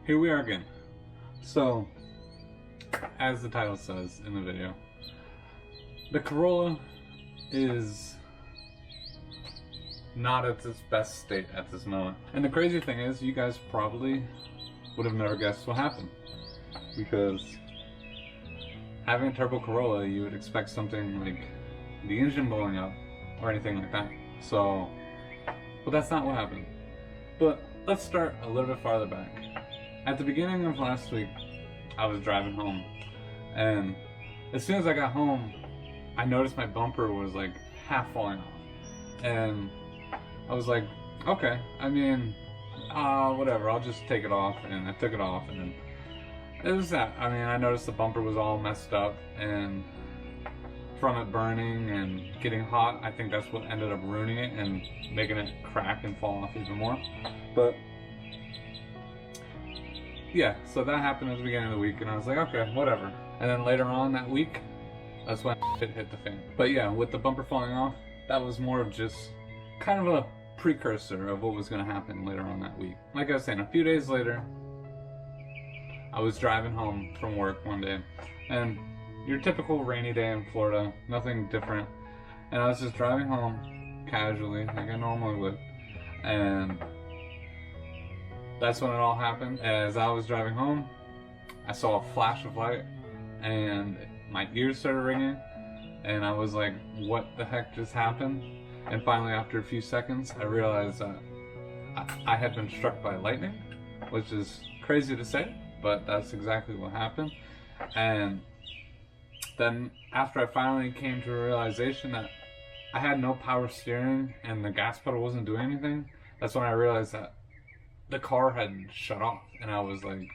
Here we are again. So, as the title says in the video, the Corolla is not at its best state at this moment. And the crazy thing is, you guys probably would have never guessed what happened. Because having a turbo Corolla, you would expect something like the engine blowing up or anything like that. So, but that's not what happened. But let's start a little bit farther back. At the beginning of last week, I was driving home, and as soon as I got home, I noticed my bumper was like half falling off. And I was like, okay, I mean, whatever, I'll just take it off. And I took it off, and it was that. I mean, I noticed the bumper was all messed up, and from it burning and getting hot, I think that's what ended up ruining it and making it crack and fall off even more. But yeah, so that happened at the beginning of the week, and I was like, okay, whatever. And then later on that week, that's when shit hit the fan. But yeah, with the bumper falling off, that was more of just kind of a precursor of what was going to happen later on that week. Like I was saying, a few days later, I was driving home from work one day, and your typical rainy day in Florida, nothing different. And I was just driving home casually, like I normally would. And that's when it all happened. As I was driving home, I saw a flash of light, and my ears started ringing, and I was like, what the heck just happened? And finally, after a few seconds, I realized that I had been struck by lightning, which is crazy to say, but that's exactly what happened. And then after I finally came to a realization that I had no power steering and the gas pedal wasn't doing anything, that's when I realized that the car had shut off. And I was like,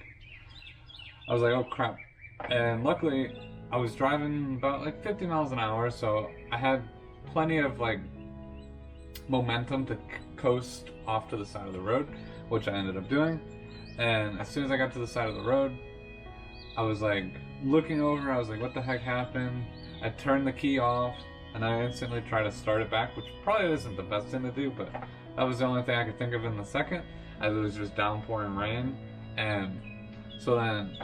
oh crap. And luckily I was driving about like 50 miles an hour, so I had plenty of like momentum to coast off to the side of the road, which I ended up doing. And as soon as I got to the side of the road, I was like looking over, I was like, what the heck happened? I turned the key off, and I instantly tried to start it back, which probably isn't the best thing to do, but that was the only thing I could think of in the second, as it was just downpouring rain. And so then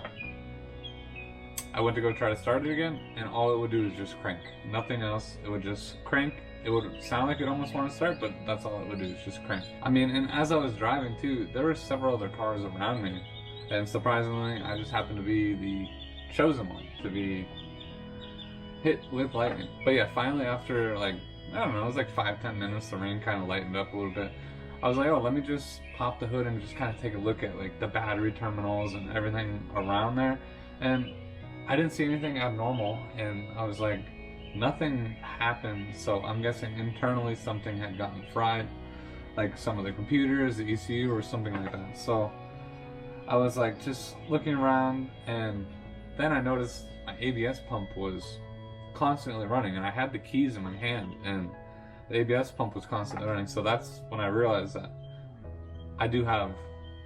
I went to go try to start it again, and all it would do is just crank. Nothing else. It would just crank. It would sound like it almost wanted to start, but that's all it would do, is just crank. I mean, and as I was driving too, there were several other cars around me, and surprisingly, I just happened to be the chosen one to be hit with lightning. But yeah, finally after like, I don't know, it was like 5-10 minutes, the rain kind of lightened up a little bit. I was like, oh, let me just pop the hood and just kind of take a look at like the battery terminals and everything around there. And I didn't see anything abnormal, and I was like, nothing happened, so I'm guessing internally something had gotten fried, like some of the computers, the ECU, or something like that. So I was like just looking around, and then I noticed my ABS pump was constantly running, and I had the keys in my hand, and the ABS pump was constantly running. So that's when I realized that I do have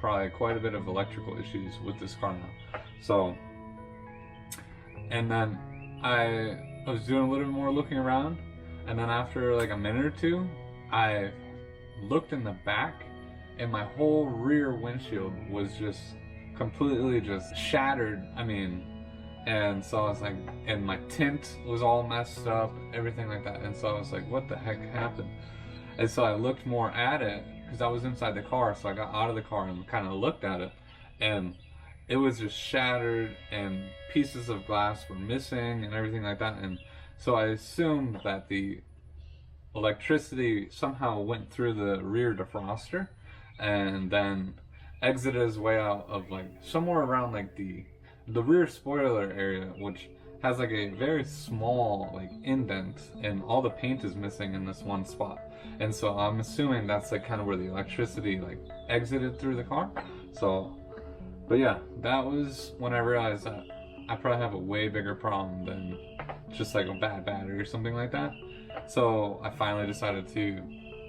probably quite a bit of electrical issues with this car now. So, and then I was doing a little bit more looking around, and then after like a minute or two, I looked in the back, and my whole rear windshield was just completely just shattered. I mean, and so I was like, and my tint was all messed up, everything like that. And so I was like, what the heck happened? And so I looked more at it, because I was inside the car, so I got out of the car and kind of looked at it, and it was just shattered, and pieces of glass were missing and everything like that. And so I assumed that the electricity somehow went through the rear defroster and then exited its way out of like somewhere around like the rear spoiler area, which has like a very small like indent, and all the paint is missing in this one spot. And so I'm assuming that's like kind of where the electricity like exited through the car. So, but yeah, that was when I realized that I probably have a way bigger problem than just like a bad battery or something like that. So I finally decided to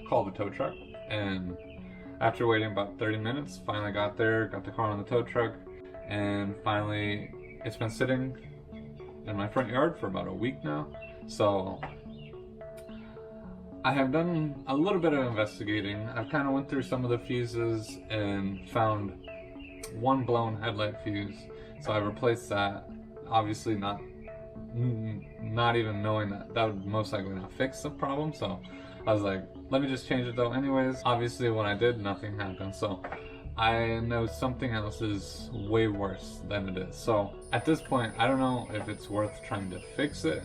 call the tow truck, and after waiting about 30 minutes, finally got there, got the car on the tow truck, and finally it's been sitting in my front yard for about a week now. So I have done a little bit of investigating. I've kind of went through some of the fuses and found one blown headlight fuse, so I replaced that. Obviously not even knowing that that would most likely not fix the problem, so I was like, let me just change it though anyways. Obviously when I did, nothing happened, so I know something else is way worse than it is. So at this point, I don't know if it's worth trying to fix it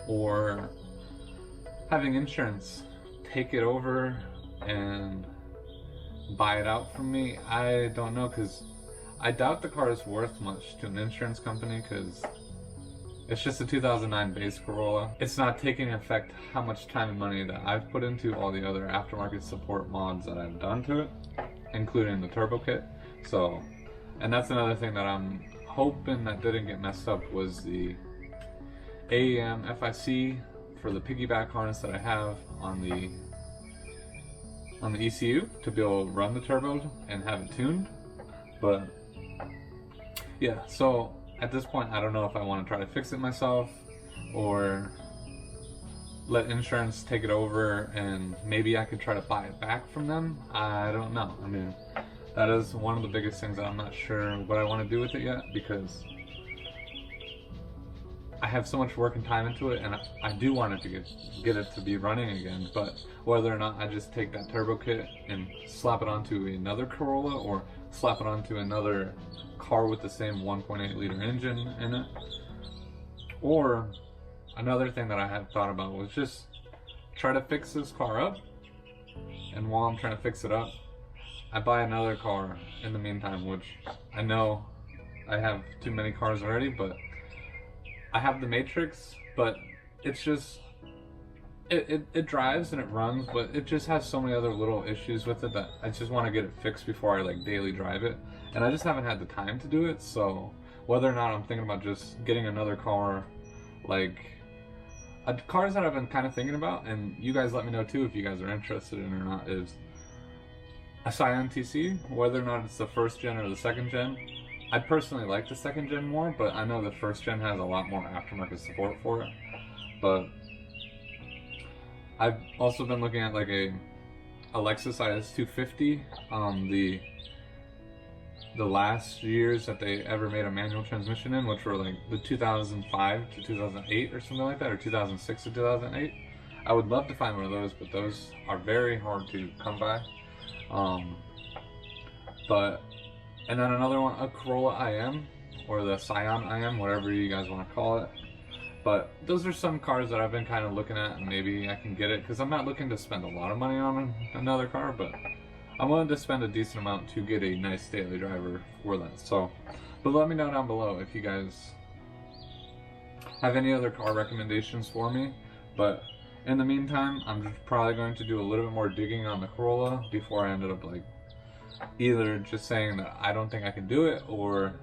or having insurance take it over and buy it out from me. I don't know, because I doubt the car is worth much to an insurance company, because it's just a 2009 base Corolla. It's not taking effect how much time and money that I've put into all the other aftermarket support mods that I've done to it, including the turbo kit. So, and that's another thing that I'm hoping that didn't get messed up, was the AEM FIC for the piggyback harness that I have on the ECU to be able to run the turbo and have it tuned. But yeah, so at this point I don't know if I want to try to fix it myself or let insurance take it over and maybe I could try to buy it back from them. I don't know. I mean, that is one of the biggest things that I'm not sure what I want to do with it yet, because I have so much work and time into it, and I do want it to get it to be running again. But whether or not I just take that turbo kit and slap it onto another Corolla or slap it onto another car with the same 1.8 liter engine in it, or another thing that I had thought about was just try to fix this car up, and while I'm trying to fix it up, I buy another car in the meantime, which I know I have too many cars already, but I have the Matrix, but it's just, it drives and it runs, but it just has so many other little issues with it that I just want to get it fixed before I like daily drive it, and I just haven't had the time to do it. So whether or not I'm thinking about just getting another car, like cars that I've been kind of thinking about, and you guys let me know too if you guys are interested in it or not, is a Scion TC, whether or not it's the first gen or the second gen. I personally like the second gen more, but I know the first gen has a lot more aftermarket support for it. But I've also been looking at like a Lexus IS 250, the last years that they ever made a manual transmission in, which were like the 2005 to 2008 or something like that, or 2006 to 2008. I would love to find one of those, but those are very hard to come by. And then another one, a Corolla IM, or the Scion IM, whatever you guys want to call it. But those are some cars that I've been kind of looking at, and maybe I can get it, because I'm not looking to spend a lot of money on another car, but I'm willing to spend a decent amount to get a nice daily driver for that. So, but let me know down below if you guys have any other car recommendations for me. But in the meantime, I'm just probably going to do a little bit more digging on the Corolla before I ended up like either just saying that I don't think I can do it, or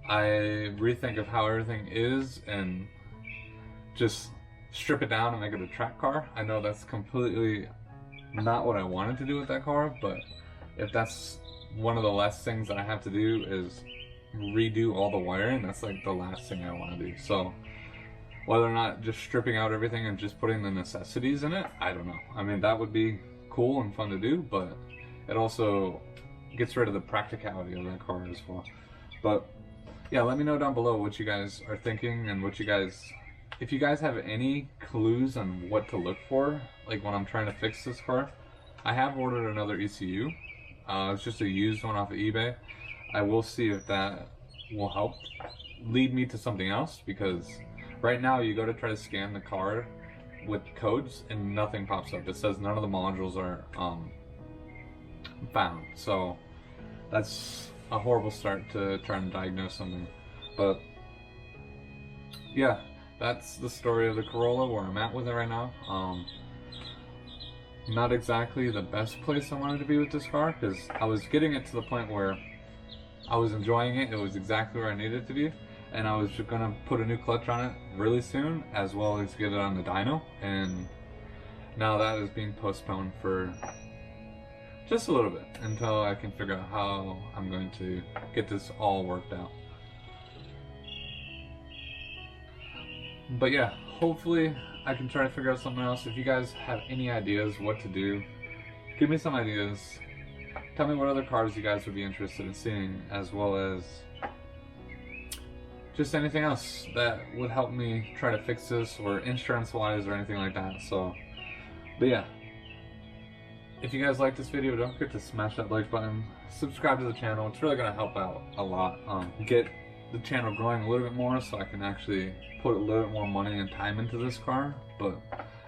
I rethink of how everything is and just strip it down and make it a track car. I know that's completely not what I wanted to do with that car, but if that's one of the last things that I have to do is redo all the wiring, that's like the last thing I want to do. So whether or not just stripping out everything and just putting the necessities in it, I don't know. I mean, that would be cool and fun to do, but it also gets rid of the practicality of that car as well. But yeah, let me know down below what you guys are thinking, and what you guys, if you guys have any clues on what to look for, like when I'm trying to fix this car. I have ordered another ECU. It's just a used one off of eBay. I will see if that will help lead me to something else, because right now you go to try to scan the car with codes and nothing pops up. It says none of the modules are found. So that's a horrible start to try and diagnose something. But yeah, that's the story of the Corolla, where I'm at with it right now. Not exactly the best place I wanted to be with this car, because I was getting it to the point where I was enjoying it. It was exactly where I needed it to be, and I was just gonna put a new clutch on it really soon, as well as get it on the dyno, and now that is being postponed for just a little bit until I can figure out how I'm going to get this all worked out. But yeah, hopefully I can try to figure out something else. If you guys have any ideas what to do, give me some ideas. tell me what other cars you guys would be interested in seeing, as well as just anything else that would help me try to fix this, or insurance wise or anything like that. So, but yeah, if you guys like this video, don't forget to smash that like button, subscribe to the channel. It's really going to help out a lot, get the channel growing a little bit more, so I can actually put a little bit more money and time into this car. But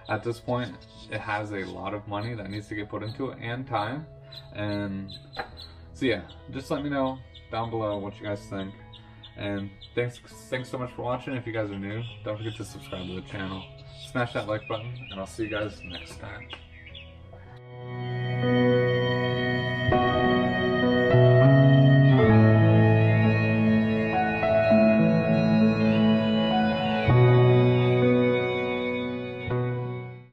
at this point, it has a lot of money that needs to get put into it, and time. And so yeah, just let me know down below what you guys think. And thanks so much for watching. If you guys are new, don't forget to subscribe to the channel, smash that like button, and I'll see you guys next time.